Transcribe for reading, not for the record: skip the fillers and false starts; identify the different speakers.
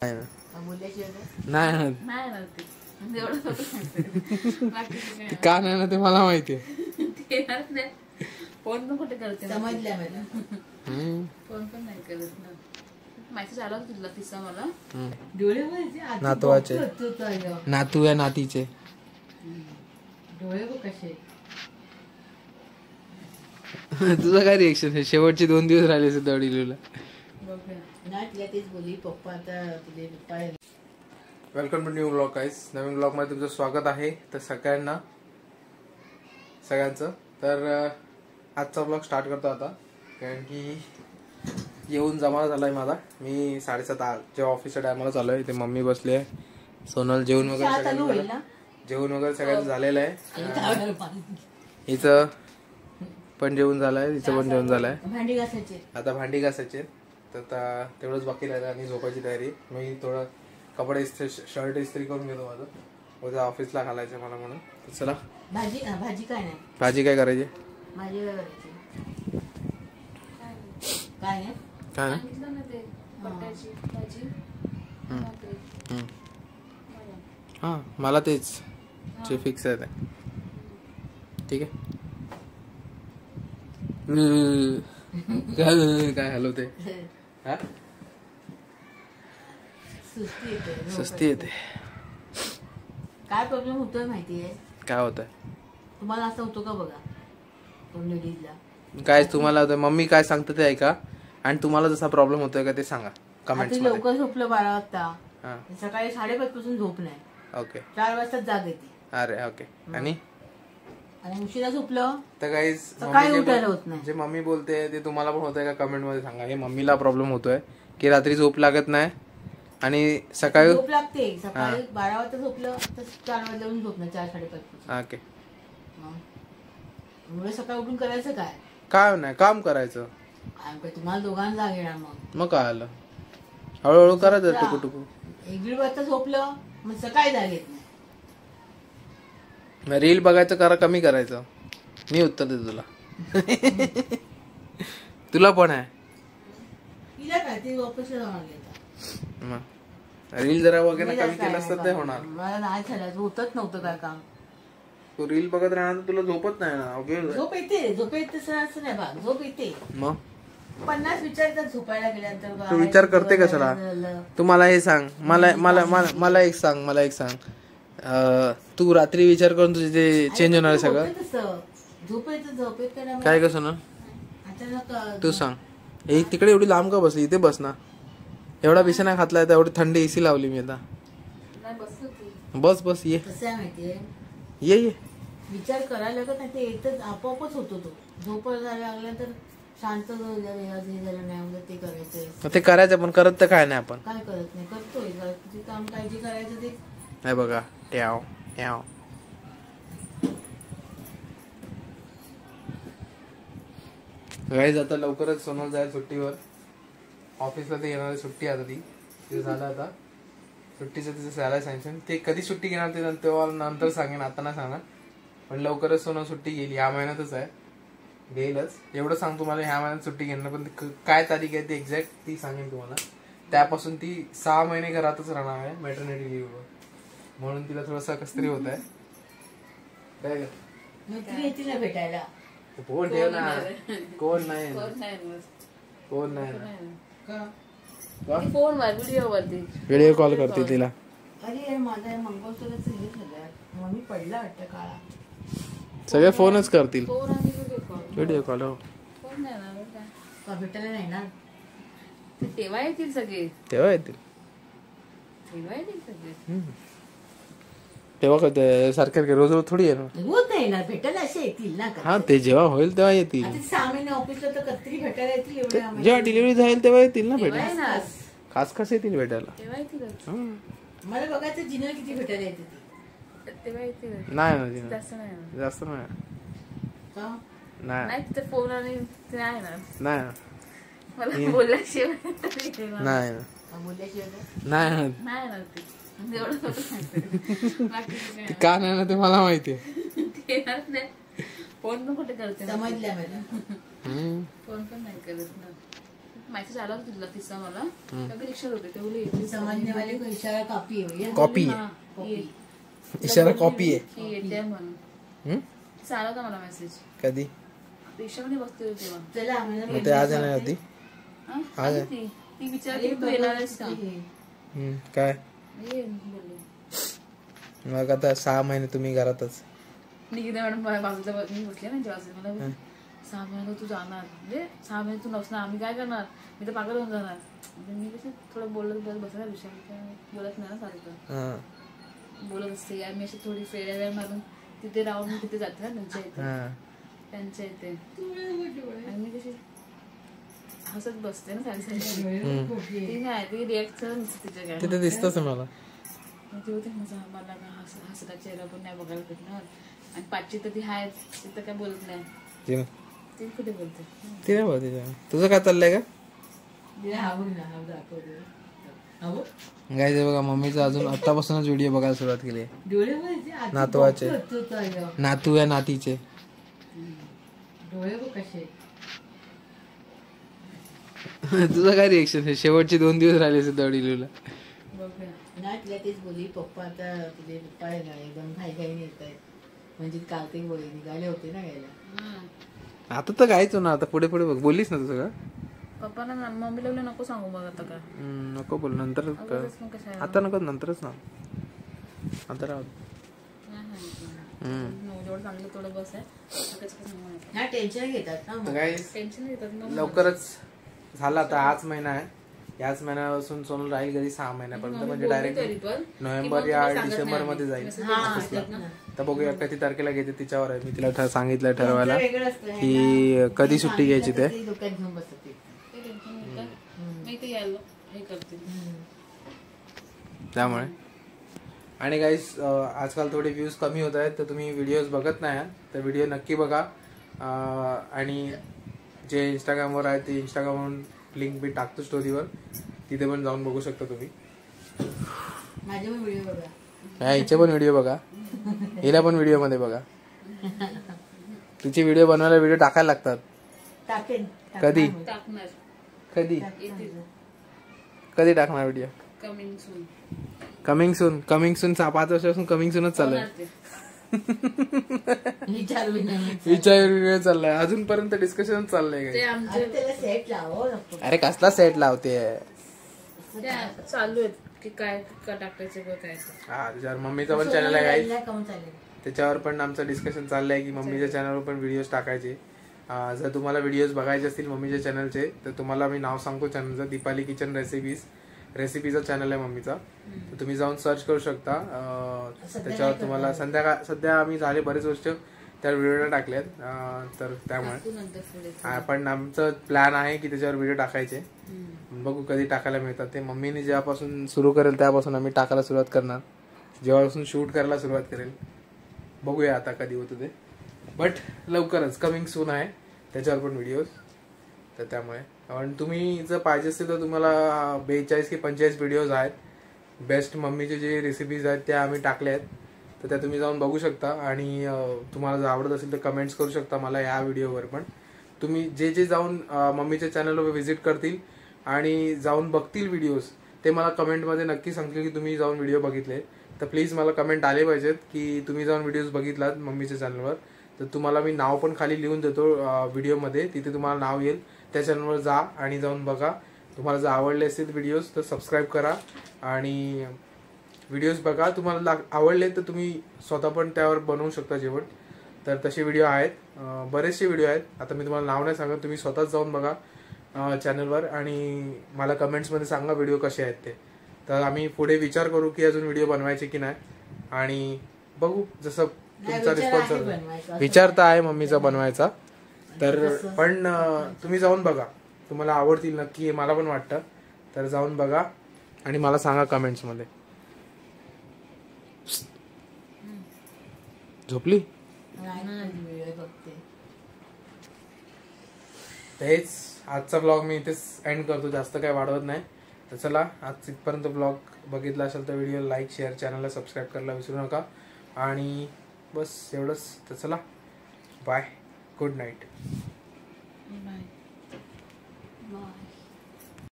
Speaker 1: नाही का नाही ना ते मला माहितीये.
Speaker 2: फोन पण कुठे करते
Speaker 3: समजल्या मला.
Speaker 2: फोन पण नाही करत ना. मेसेज आला तुला तिचा मला.
Speaker 3: डोळे
Speaker 1: नातवाचे नातू या नातीचे
Speaker 3: डोळे बघ कसे.
Speaker 1: तुझं काय रिएक्शन आहे? शेवटचे 2 दिवस राहिले सुद्धा डिलिव्हरीला.
Speaker 3: नाही तिला तेच बोलली पप्पा आता तुझे पप्पा.
Speaker 1: Welcome to new blog guys. नवीन ब्लॉग मध्ये तुमचं स्वागत आहे. तर सगळ्यांचं तर आजचा ब्लॉग स्टार्ट करतो आता, कारण की येऊन जमा झालाय माझा. मी 7:30 जेव्हा ऑफिसच्या टायमाला चालू आहे. ते मम्मी बसली आहे. सोनल जेवण वगैरे सगळ्यांचं झालेलं आहे. हिचं पण जेवण झालंय, तिचं पण जेवण झालंय. आता भांडी घासायचे तर तेवढंच बाकी राहिलं आणि झोपायची तयारी. मी थोडं कपडे शर्ट इस्त्री करून घेतो माझं, उद्या ऑफिसला घालायचं मला म्हणून. चला
Speaker 3: भाजी काय नाही.
Speaker 1: भाजी काय करायची?
Speaker 3: भाजी काय करायची काय नाही.
Speaker 1: काय ना हा मला तेच जे फिक्स आहे ते ठीक आहे. काय हलवते? सुस्ती येते.
Speaker 3: काय प्रॉब्लेम होतोय माहितीये?
Speaker 1: काय होतंय
Speaker 3: तुम्हाला? असं होतो का बघा लेडीजला.
Speaker 1: काय तुम्हाला होतं? मम्मी काय सांगते ते ऐका, आणि तुम्हाला जसा प्रॉब्लेम होतोय का ते सांगा कमेंट्स मध्ये.
Speaker 3: लवकर झोपलं 12 वाजता, सकाळी 5:30 पासून झोप नाही.
Speaker 1: ओके.
Speaker 3: 4 वाजता जाग येते.
Speaker 1: अरे ओके. आणि
Speaker 3: उशिरा झोपलं
Speaker 1: तर गाईज
Speaker 3: सकाळी उठायला होत नाही.
Speaker 1: जे मम्मी बोलते ते तुम्हाला पण होतंय का कमेंट मध्ये सांगा. हे मम्मीला प्रॉब्लेम होतोय की रात्री झोप लागत नाही आणि सकाळी
Speaker 3: झोप लागते. सकाळी 12 वाजता झोपलं तर 4 वाजता झोपणं 4-4:30.
Speaker 1: ओके.
Speaker 3: मुळे सकाळी उठून करायचं काय?
Speaker 1: काय नाही, काम करायचं.
Speaker 3: तुम्हाला दोघांना जाग येणार. मग
Speaker 1: काय आलं, हळूहळू करायचं. टुकू
Speaker 3: 1-1.5 वाजता झोपलं मग सकाळी जाग येत नाही.
Speaker 1: रील बघायचं करा, कमी करायचं. मी उत्तर देतो तुला. तुला पण आहे.
Speaker 3: तिला काय ते ऑफिसला जाणार.
Speaker 1: रील जरा वगैरे कमी केलं असतं ते होणार.
Speaker 3: मला नाही झालं, होतच नव्हतं काय काम.
Speaker 1: तू रील बघत राहणार तुला झोपत नाही ना.
Speaker 3: झोप येते असं नाही बा. झोप येते.
Speaker 1: मग
Speaker 3: 50 विचार झोपायला गेल्यानंतर
Speaker 1: तू विचार करते कशाला? तू मला हे सांग. मला एक सांग. तू रात्री विचार करून तुझे ते चेंज होणार आहे सगळं.
Speaker 3: झोपेत
Speaker 1: काय कसं ना तू सांग. तिकडे एवढी लांब का बसली? इथे बस ना. एवढा बिछाना घातलाय तर एवढी थंडी एसी लावली मी आता. बस ये.
Speaker 3: कसं आहे माहितीये,
Speaker 1: ये
Speaker 3: विचार करायला लागत नाही ते येतच आपोआपच होतो. तो झोपायला लागल्यानंतर शांत झालं नाही ते करायचं.
Speaker 1: ते करायचं पण करत तर काय नाही. आपण
Speaker 3: काय करत नाही, करतोय काम. काय जे करायचं ते
Speaker 1: नाही बघा. ट्याव गाईज आता लवकरच सोनल जाईल सुट्टीवर. ऑफिसला ते येणार सुट्टी. आता ती झालं. आता सुट्टीचं तिचं झालंय सँक्शन. ते कधी सुट्टी घेणार ते तेव्हा नंतर सांगेन, आता नाही सांगणार. पण लवकरच सोनल सुट्टी गेली. ह्या महिन्यातच आहे, घेईलच एवढं सांगतो. मला ह्या महिन्यात सुट्टी घेणार, पण काय तारीख आहे ती एक्झॅक्ट ती सांगेन तुम्हाला. त्यापासून ती 6 महिने घरातच राहणार आहे मॅटर्निटी लिव्हवर. म्हणून तिला थोडंसं कसतरी होत आहे.
Speaker 3: काय भेटायला
Speaker 1: फोन ठेव ना. कोण नाही
Speaker 2: फोन
Speaker 1: व्हिडिओ कॉल करते तिला.
Speaker 3: अरे माझा मंगळसूत्रच हे झालं. मम्मी पडला वाटतं काळा.
Speaker 1: सगळे फोनच करतील. व्हिडिओ कॉल
Speaker 3: भेटायला नाही ना.
Speaker 2: तेव्हा येतील सगळे.
Speaker 1: तेव्हा सारखे रोज थोडी येणार.
Speaker 3: रोज नाही येणार भेटायला. असे येतील ना.
Speaker 1: हा ते जेव्हा होईल तेव्हा येतील.
Speaker 3: 6 महिने ऑफिसला तर कधी भेटायला येतील.
Speaker 1: जेव्हा डिलिव्हरी जाईल तेव्हा येतील ना भेटायला. खास येतील भेटायला.
Speaker 3: मला बघायचं जिनल किती भेटायला येते.
Speaker 1: नाही जास्त
Speaker 2: नाही. फोन आणि
Speaker 1: नाही का नाही ना ते मला माहितीये.
Speaker 2: फोन पण कुठे करते.
Speaker 3: समजल्या मला.
Speaker 2: फोन पण नाही करत ना. माहिती आला होता तिथला किस्सा मला. त्याकडे रिक्षात होते ते बोलले येते
Speaker 3: समजने वाले को इशारा कॉपी है भैया.
Speaker 1: कॉपी
Speaker 2: हा,
Speaker 1: आहे
Speaker 2: ये.
Speaker 1: इशारा कॉपी आहे.
Speaker 2: की येते म्हणून
Speaker 1: हम्म?
Speaker 2: तिचा आला होता मला मेसेज.
Speaker 1: कधी
Speaker 2: रिक्षामध्ये बसते होती तेव्हा.
Speaker 3: चला आम्हाला
Speaker 1: मग ते आज येणार होती.
Speaker 2: हा?
Speaker 1: हा
Speaker 2: आली
Speaker 1: काय?
Speaker 2: ती विचारली तू येणार आहेस का?
Speaker 1: काय
Speaker 2: ये बोलले.
Speaker 1: मग आता 6 महिने तुम्ही घरातच.
Speaker 2: निकिता मॅडम बाजूला मी बसले ना जेव्हा मला 6 महिने तू जाणार म्हणजे 6 महिने तू नसणार आम्ही काय करणार मी तर पागल होऊन जाणार. मी कसं थोडं बोलत बसला विषय बोलत नाही ना सारखं
Speaker 1: हा
Speaker 2: बोलत असते यार मी अशी थोडी फेऱ्या वेळ मारून तिथे राहून मी तिथे जाते ना त्यांच्या इथे आणि मी कशी हसत बसते ना ती नाही ती रिॲक्ट तिच्या काय
Speaker 1: तिथे दिसतच मला.
Speaker 2: ती होती मला हसला चेहरा पण नाही बघायला भेटणार आणि पाचची तर ती आहे ती तर काय बोलत नाही. ती कुठे बोलते
Speaker 1: ती नाही बोलते. तुझं काय चाललंय का गायचं बघा मम्मीचं अजून आतापासूनच व्हिडिओ बघायला सुरुवात केली आहे. नातवाचे नातू या नातीचे
Speaker 3: डोळे बघ कसे.
Speaker 1: तुझं काय रिएक्शन आहे? शेवटचे 2 दिवस राहिले सुद्धा डिलिव्हरीला.
Speaker 3: नाही तिला तेच बोलली पप्पा आता तुझे पप्पा आहे ना एकदम घाई घाईने येत आहेत म्हणजे कार्तिक बोलले निघाले होते ना घ्यायला.
Speaker 1: आता तर काहीच ना आता पुढे पुढे बघ बोललीस ना तू सगळं.
Speaker 2: पप्पाला मम्मीला नको सांगू मग आता का
Speaker 1: नको बोल नंतर
Speaker 2: कशा
Speaker 1: आता नको नंतरच ना आता राहू.
Speaker 2: जेवढं चांगलं थोडं बस आहे
Speaker 3: हा टेन्शन घेतात ना
Speaker 2: टेन्शन घेतात.
Speaker 1: लवकरच झाला आता हाच महिना आहे. याच महिन्यापासून सोनल राहील घरी 6 महिन्यापर्यंत म्हणजे डायरेक्ट नोव्हेंबर या डिसेंबर मध्ये जाईल. तर बघूया किती तारखेला घेते तिच्यावर आहे. मी तिला सांगितलं ठरवायला की कधी सुट्टी घ्यायची ते. त्यामुळे आणि गाईस आजकाल थोडे व्ह्यूज कमी होत आहेत तर तुम्ही व्हिडिओज बघत नाही तर व्हिडिओ नक्की बघा. आणि जे इंस्टाग्रामवर आहे ते इंस्टाग्रामवरून लिंक बी टाकतो स्टोरीवर तिथे पण जाऊन बघू शकता तुम्ही.
Speaker 3: माझे पण व्हिडिओ बघा.
Speaker 1: हिचे पण व्हिडिओ बघा हिला पण व्हिडिओ मध्ये बघा. तिचे व्हिडिओ बनवायला व्हिडिओ टाकायला लागतात.
Speaker 3: टाकेन
Speaker 1: कधी
Speaker 2: टाकणार
Speaker 1: कधी कधी टाकणार व्हिडिओ? कमिंग सून 5 वर्षापासून कमिंग सूनच चालू आहे. विचार चाललाय अजूनपर्यंत डिस्कशन चाललंय. अरे कसला सेट लावते
Speaker 2: चालू आहेत की काय टाकायचं काय.
Speaker 1: हा त्याच्यावर मम्मीचा पण चॅनल आहे त्याच्यावर पण आमचं डिस्कशन चाललंय की मम्मीच्या चॅनलवर पण व्हिडिओज टाकायचे. जर तुम्हाला व्हिडिओज बघायचे असतील मम्मीच्या चॅनलचे तर तुम्हाला मी नाव सांगतो चॅनलचं दीपाली किचन रेसिपीचा चॅनल आहे मम्मीचा. तर तुम्ही जाऊन सर्च करू शकता. त्याच्यावर तुम्हाला सध्या आम्ही झाले बरेच वर्ष त्या व्हिडिओला टाकल्यात तर त्यामुळे पण आमचं प्लॅन आहे की त्याच्यावर व्हिडिओ टाकायचे. बघू कधी टाकायला मिळतात ते. मम्मीने जेव्हापासून सुरू करेल त्यापासून आम्ही टाकायला सुरुवात करणार. जेव्हापासून शूट करायला सुरुवात करेल बघूया आता कधी होतं ते. बट लवकरच कमिंग सून आहे त्याच्यावर पण व्हिडिओज. तर त्यामुळे आणि तुम्ही जर पाहिजे असतील तर तुम्हाला 42 की 45 व्हिडिओज आहेत बेस्ट मम्मीचे जे रेसिपीज आहेत त्या आम्ही टाकल्या आहेत. तर त्या तुम्ही जाऊन बघू शकता आणि तुम्हाला जर आवडत असेल तर कमेंट्स करू शकता मला या व्हिडिओवर पण. तुम्ही जे जाऊन मम्मीच्या चॅनलवर व्हिजिट करतील आणि जाऊन बघतील व्हिडिओज ते मला कमेंटमध्ये नक्की सांगतील की तुम्ही जाऊन व्हिडिओ बघितले. तर प्लीज मला कमेंट आले पाहिजेत की तुम्ही जाऊन व्हिडिओज बघितलात मम्मीच्या चॅनलवर. तर तुम्हाला मी नाव पण खाली लिहून देतो व्हिडिओमध्ये तिथे तुम्हाला नाव येईल. त्या चॅनलवर जा आणि जाऊन बघा. तुम्हाला जर आवडले असतील व्हिडिओज तर सबस्क्राईब करा आणि व्हिडिओज बघा. तुम्हाला आवडले तर तुम्ही स्वतः पण त्यावर बनवू शकता जेवण. तर तसे व्हिडिओ आहेत बरेचसे व्हिडिओ आहेत. आता मी तुम्हाला नाव नाही सांगत तुम्ही स्वतःच जाऊन बघा चॅनलवर आणि मला कमेंट्समध्ये सांगा व्हिडिओ कसे आहेत ते. तर आम्ही पुढे विचार करू की अजून व्हिडिओ बनवायचे की नाही आणि बघू जसं तुमचा रिस्पॉन्स. विचार तर आहे मम्मीचा बनवायचा तर पण तुम्ही जाऊन बघा तुम्हाला आवडतील नक्की मला पण वाटतं. तर जाऊन बघा आणि मला सांगा कमेंट्समध्ये. झोपली हेच आजचा ब्लॉग मी इथेच एंड करतो. जास्त काय वाढवत नाही. तर चला आज इथपर्यंत ब्लॉग बघितला असेल तर व्हिडिओ लाईक शेअर चॅनलला सबस्क्राईब करायला विसरू नका आणि बस एवढंच. तर चला बाय गुड नाईट.
Speaker 2: बाय.